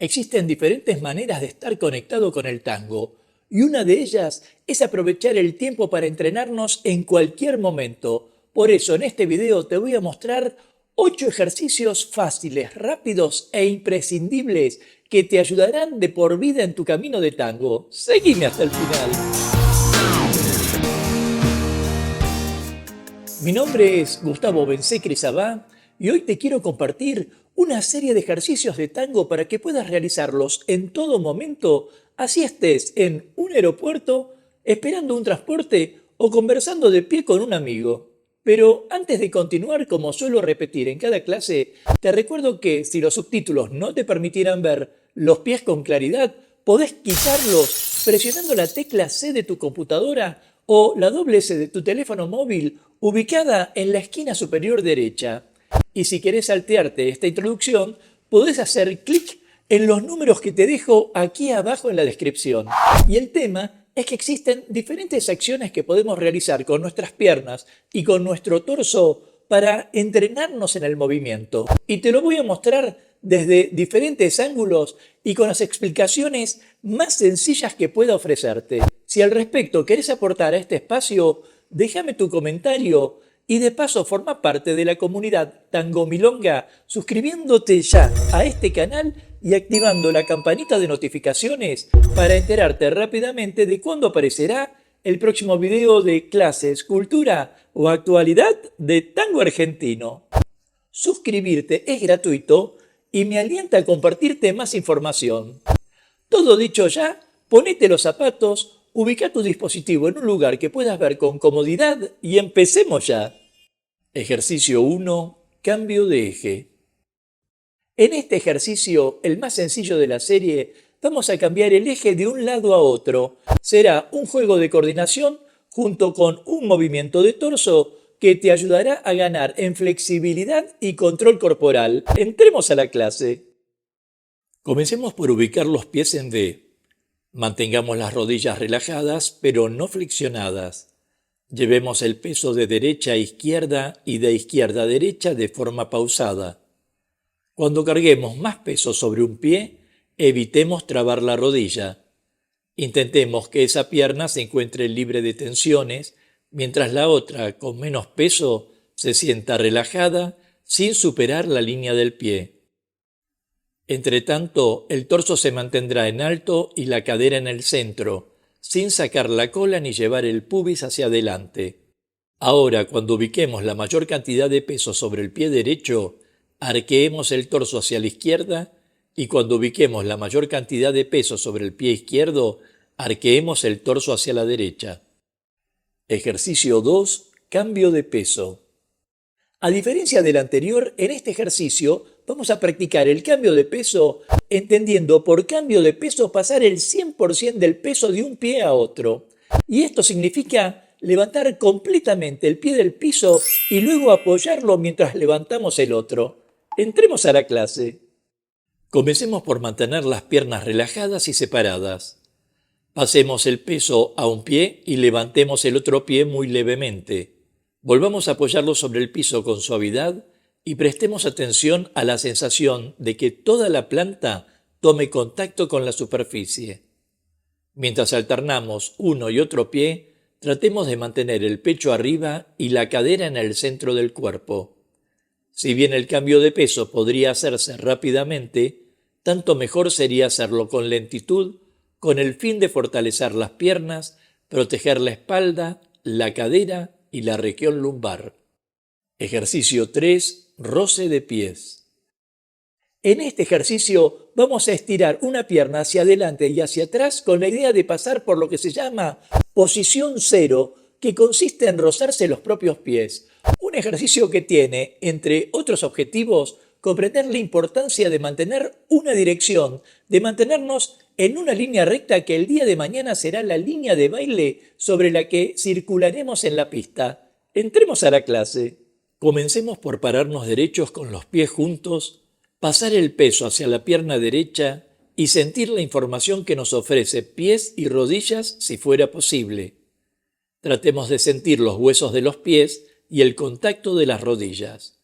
Existen diferentes maneras de estar conectado con el tango, y una de ellas es aprovechar el tiempo para entrenarnos en cualquier momento. Por eso en este video te voy a mostrar 8 ejercicios fáciles, rápidos e imprescindibles que te ayudarán de por vida en tu camino de tango. Seguime hasta el final. Mi nombre es Gustavo Bensecri-Sabá y hoy te quiero compartir una serie de ejercicios de tango para que puedas realizarlos en todo momento, así estés en un aeropuerto, esperando un transporte o conversando de pie con un amigo. Pero antes de continuar, como suelo repetir en cada clase, te recuerdo que si los subtítulos no te permitieran ver los pies con claridad, podés quitarlos presionando la tecla C de tu computadora o la doble S de tu teléfono móvil ubicada en la esquina superior derecha. Y si querés saltearte esta introducción, podés hacer clic en los números que te dejo aquí abajo en la descripción. Y el tema es que existen diferentes acciones que podemos realizar con nuestras piernas y con nuestro torso para entrenarnos en el movimiento. Y te lo voy a mostrar desde diferentes ángulos y con las explicaciones más sencillas que pueda ofrecerte. Si al respecto querés aportar a este espacio, déjame tu comentario y de paso forma parte de la comunidad Tango Milonga suscribiéndote ya a este canal y activando la campanita de notificaciones para enterarte rápidamente de cuándo aparecerá el próximo video de clases, cultura o actualidad de tango argentino. Suscribirte es gratuito y me alienta a compartirte más información. Todo dicho ya, ponete los zapatos, ubica tu dispositivo en un lugar que puedas ver con comodidad y empecemos ya. Ejercicio 1. Cambio de eje. En este ejercicio, el más sencillo de la serie, vamos a cambiar el eje de un lado a otro. Será un juego de coordinación junto con un movimiento de torso que te ayudará a ganar en flexibilidad y control corporal. Entremos a la clase. Comencemos por ubicar los pies en V. Mantengamos las rodillas relajadas, pero no flexionadas. Llevemos el peso de derecha a izquierda y de izquierda a derecha de forma pausada. Cuando carguemos más peso sobre un pie, evitemos trabar la rodilla. Intentemos que esa pierna se encuentre libre de tensiones, mientras la otra, con menos peso, se sienta relajada sin superar la línea del pie. Entre tanto, el torso se mantendrá en alto y la cadera en el centro, sin sacar la cola ni llevar el pubis hacia adelante. Ahora, cuando ubiquemos la mayor cantidad de peso sobre el pie derecho, arqueemos el torso hacia la izquierda y cuando ubiquemos la mayor cantidad de peso sobre el pie izquierdo, arqueemos el torso hacia la derecha. Ejercicio 2. Cambio de peso. A diferencia del anterior, en este ejercicio vamos a practicar el cambio de peso entendiendo por cambio de peso pasar el 100% del peso de un pie a otro. Y esto significa levantar completamente el pie del piso y luego apoyarlo mientras levantamos el otro. Entremos a la clase. Comencemos por mantener las piernas relajadas y separadas. Pasemos el peso a un pie y levantemos el otro pie muy levemente. Volvamos a apoyarlo sobre el piso con suavidad y prestemos atención a la sensación de que toda la planta tome contacto con la superficie. Mientras alternamos uno y otro pie, tratemos de mantener el pecho arriba y la cadera en el centro del cuerpo. Si bien el cambio de peso podría hacerse rápidamente, tanto mejor sería hacerlo con lentitud, con el fin de fortalecer las piernas, proteger la espalda, la cadera y la región lumbar. Ejercicio 3. Roce de pies. En este ejercicio vamos a estirar una pierna hacia adelante y hacia atrás con la idea de pasar por lo que se llama posición cero, que consiste en rozarse los propios pies. Un ejercicio que tiene, entre otros objetivos, comprender la importancia de mantener una dirección, de mantenernos en una línea recta que el día de mañana será la línea de baile sobre la que circularemos en la pista. Entremos a la clase. Comencemos por pararnos derechos con los pies juntos, pasar el peso hacia la pierna derecha y sentir la información que nos ofrece pies y rodillas si fuera posible. Tratemos de sentir los huesos de los pies y el contacto de las rodillas.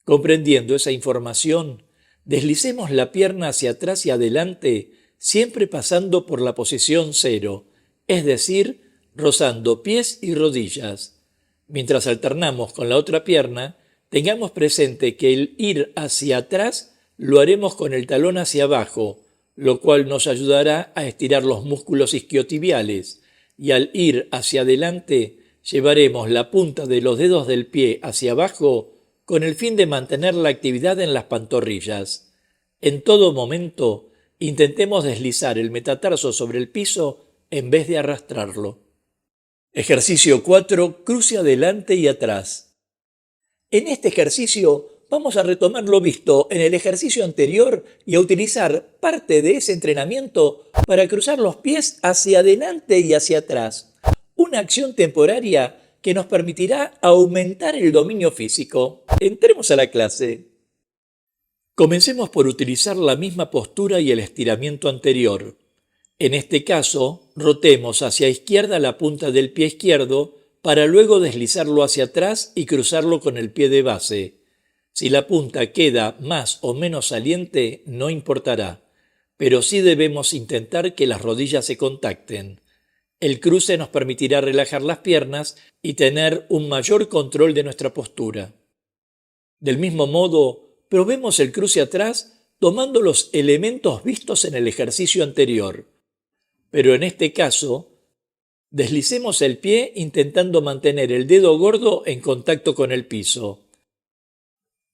Comprendiendo esa información, Deslicemos la pierna hacia atrás y adelante, siempre pasando por la posición 0, es decir, rozando pies y rodillas. Mientras alternamos con la otra pierna, tengamos presente que el ir hacia atrás lo haremos con el talón hacia abajo, lo cual nos ayudará a estirar los músculos isquiotibiales, y al ir hacia adelante llevaremos la punta de los dedos del pie hacia abajo con el fin de mantener la actividad en las pantorrillas. En todo momento, intentemos deslizar el metatarso sobre el piso en vez de arrastrarlo. Ejercicio 4. Cruce adelante y atrás. En este ejercicio vamos a retomar lo visto en el ejercicio anterior y a utilizar parte de ese entrenamiento para cruzar los pies hacia adelante y hacia atrás. Una acción temporaria que nos permitirá aumentar el dominio físico. Entremos a la clase. Comencemos por utilizar la misma postura y el estiramiento anterior. En este caso, rotemos hacia izquierda la punta del pie izquierdo para luego deslizarlo hacia atrás y cruzarlo con el pie de base. Si la punta queda más o menos saliente, no importará, pero sí debemos intentar que las rodillas se contacten. El cruce nos permitirá relajar las piernas y tener un mayor control de nuestra postura. Del mismo modo, probemos el cruce atrás tomando los elementos vistos en el ejercicio anterior. Pero en este caso, deslicemos el pie intentando mantener el dedo gordo en contacto con el piso.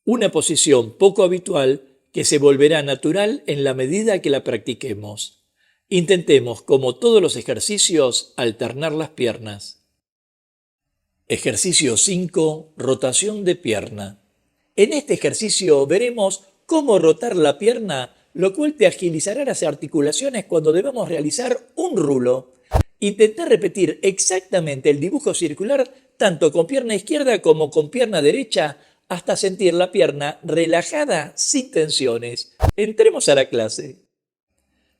Una posición poco habitual que se volverá natural en la medida que la practiquemos. Intentemos, como todos los ejercicios, alternar las piernas. Ejercicio 5. Rotación de pierna. En este ejercicio veremos cómo rotar la pierna, lo cual te agilizará las articulaciones cuando debamos realizar un rulo. Intenta repetir exactamente el dibujo circular tanto con pierna izquierda como con pierna derecha hasta sentir la pierna relajada sin tensiones. Entremos a la clase.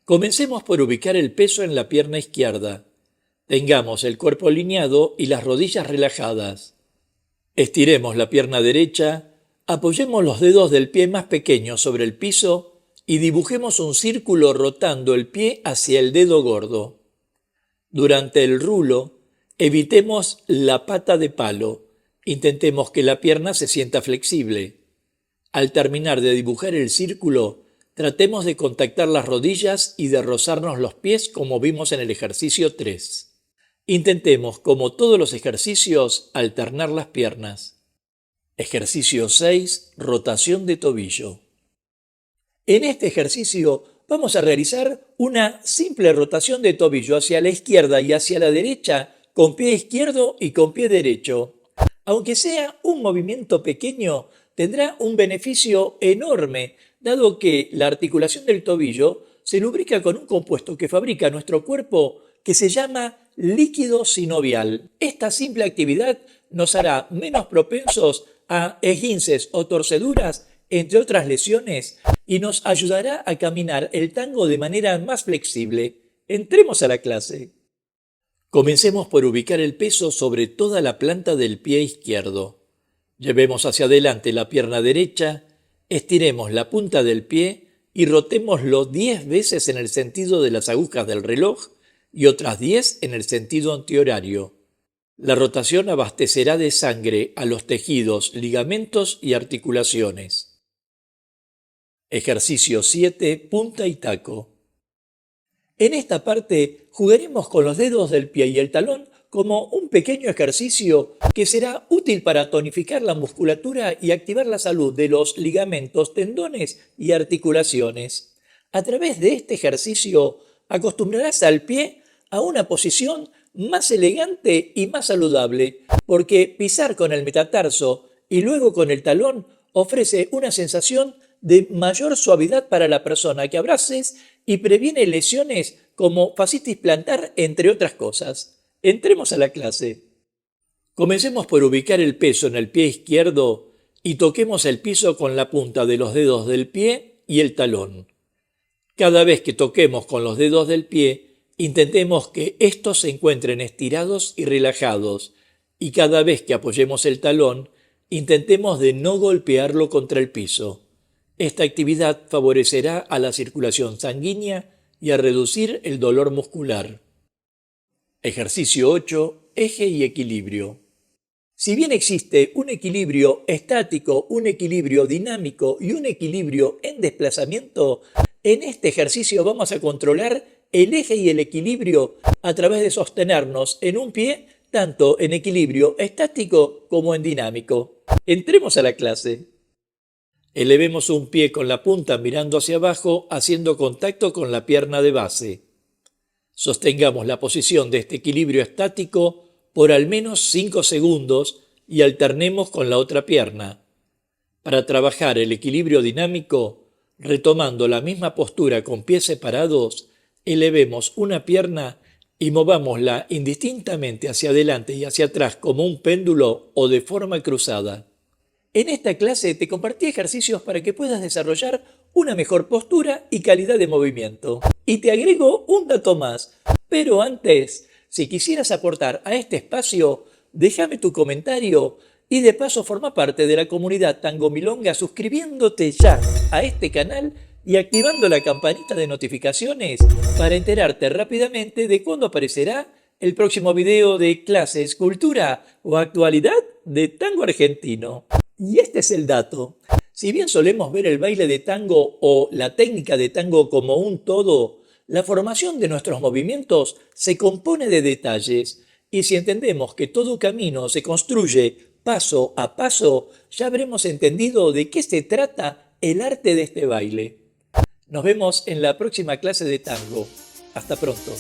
Comencemos por ubicar el peso en la pierna izquierda. Tengamos el cuerpo alineado y las rodillas relajadas. Estiremos la pierna derecha, apoyemos los dedos del pie más pequeño sobre el piso y dibujemos un círculo rotando el pie hacia el dedo gordo. Durante el rulo, evitemos la pata de palo. Intentemos que la pierna se sienta flexible. Al terminar de dibujar el círculo, tratemos de contactar las rodillas y de rozarnos los pies como vimos en el ejercicio 3. Intentemos, como todos los ejercicios, alternar las piernas. Ejercicio 6. Rotación de tobillo. En este ejercicio vamos a realizar una simple rotación de tobillo hacia la izquierda y hacia la derecha con pie izquierdo y con pie derecho. Aunque sea un movimiento pequeño, tendrá un beneficio enorme, dado que la articulación del tobillo se lubrica con un compuesto que fabrica nuestro cuerpo que se llama líquido sinovial. Esta simple actividad nos hará menos propensos a esguinces o torceduras, entre otras lesiones, y nos ayudará a caminar el tango de manera más flexible. Entremos a la clase. Comencemos por ubicar el peso sobre toda la planta del pie izquierdo. Llevemos hacia adelante la pierna derecha, estiremos la punta del pie y rotémoslo 10 veces en el sentido de las agujas del reloj y otras 10 en el sentido antihorario. La rotación abastecerá de sangre a los tejidos, ligamentos y articulaciones. Ejercicio 7. Punta y taco. En esta parte jugaremos con los dedos del pie y el talón como un pequeño ejercicio que será útil para tonificar la musculatura y activar la salud de los ligamentos, tendones y articulaciones. A través de este ejercicio acostumbrarás al pie a una posición más elegante y más saludable, porque pisar con el metatarso y luego con el talón ofrece una sensación de mayor suavidad para la persona que abraces y previene lesiones como fascitis plantar, entre otras cosas. Entremos a la clase. Comencemos por ubicar el peso en el pie izquierdo y toquemos el piso con la punta de los dedos del pie y el talón. Cada vez que toquemos con los dedos del pie, intentemos que estos se encuentren estirados y relajados, y cada vez que apoyemos el talón, intentemos de no golpearlo contra el piso. Esta actividad favorecerá a la circulación sanguínea y a reducir el dolor muscular. Ejercicio 8. Eje y equilibrio. Si bien existe un equilibrio estático, un equilibrio dinámico y un equilibrio en desplazamiento, en este ejercicio vamos a controlar el eje y el equilibrio a través de sostenernos en un pie, tanto en equilibrio estático como en dinámico. Entremos a la clase. Elevemos un pie con la punta mirando hacia abajo, haciendo contacto con la pierna de base. Sostengamos la posición de este equilibrio estático por al menos 5 segundos y alternemos con la otra pierna. Para trabajar el equilibrio dinámico, retomando la misma postura con pies separados, elevemos una pierna y movámosla indistintamente hacia adelante y hacia atrás como un péndulo o de forma cruzada. En esta clase te compartí ejercicios para que puedas desarrollar una mejor postura y calidad de movimiento. Y te agrego un dato más, pero antes, si quisieras aportar a este espacio, déjame tu comentario y de paso forma parte de la comunidad Tango Milonga suscribiéndote ya a este canal y activando la campanita de notificaciones para enterarte rápidamente de cuándo aparecerá el próximo video de clases, cultura o actualidad de tango argentino. Y este es el dato. Si bien solemos ver el baile de tango o la técnica de tango como un todo, la formación de nuestros movimientos se compone de detalles, y si entendemos que todo camino se construye paso a paso, ya habremos entendido de qué se trata el arte de este baile. Nos vemos en la próxima clase de tango. Hasta pronto.